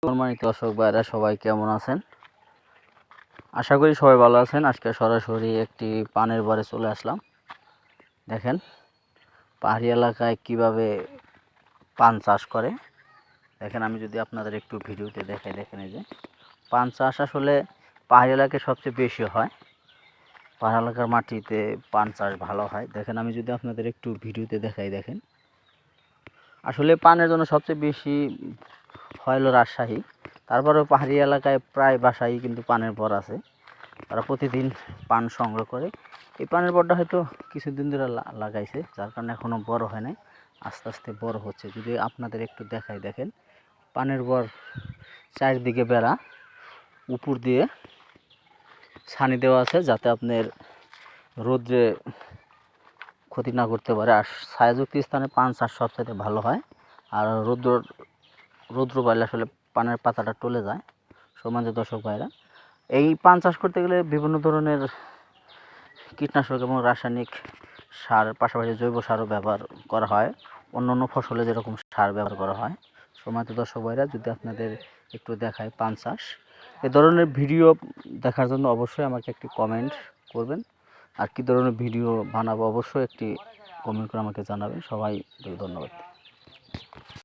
সম্মানিত দর্শক ভাইরা সবাই কেমন আছেন? আশা করি সবাই ভালো আছেন। আজকে সরাসরি একটি পানের বারে চলে আসলাম। দেখেন পাহাড়ি এলাকায় কিভাবে পান চাষ করে। দেখেন আমি যদি আপনাদের একটু ভিডিওতে দেখাই, দেখেন এই যে পান চাষ আসলে পাহাড়ি এলাকায় সবচেয়ে বেশি হয়। পাহাড়ি এলাকার মাটিতে পান চাষ ভালো হয়। দেখেন আমি যদি আপনাদের একটু ভিডিওতে দেখাই, দেখেন আসলে পানের জন্য সবচেয়ে বেশি হয় হলো রাজশাহী। তারপরেও পাহাড়ি এলাকায় প্রায় বাসায় কিন্তু পানের বর আছে। তারা প্রতিদিন পান সংগ্রহ করে। এই পানের বরটা হয়তো কিছুদিন ধরে লাগাইছে, যার কারণে এখনও বড় হয় নাই, আস্তে আস্তে বড় হচ্ছে। যদি আপনাদের একটু দেখাই, দেখেন পানের বর চারিদিকে বেড়া, উপর দিয়ে ছানি দেওয়া আছে যাতে আপনার রোদ্রে ক্ষতি না করতে পারে। আর ছায়াযুক্ত স্থানে পান চাষ সবচেয়ে ভালো হয়। আর রৌদ্র পাইলে আসলে পানের পাতাটা টলে যায়। সম্মানিত দর্শক ভাইরা, এই পান চাষ করতে গেলে বিভিন্ন ধরনের কীটনাশক এবং রাসায়নিক সার পাশাপাশি জৈব সারও ব্যবহার করা হয়, অন্যান্য ফসলে যেরকম সার ব্যবহার করা হয়। সম্মানিত দর্শক ভাইরা, যদি আপনাদের একটু দেখায় পান চাষ, এ ধরনের ভিডিও দেখার জন্য অবশ্যই আমাকে একটি কমেন্ট করবেন। আর কী ধরনের ভিডিও বানাবো অবশ্যই একটি কমেন্ট করে আমাকে জানাবেন। সবাই ধন্যবাদ।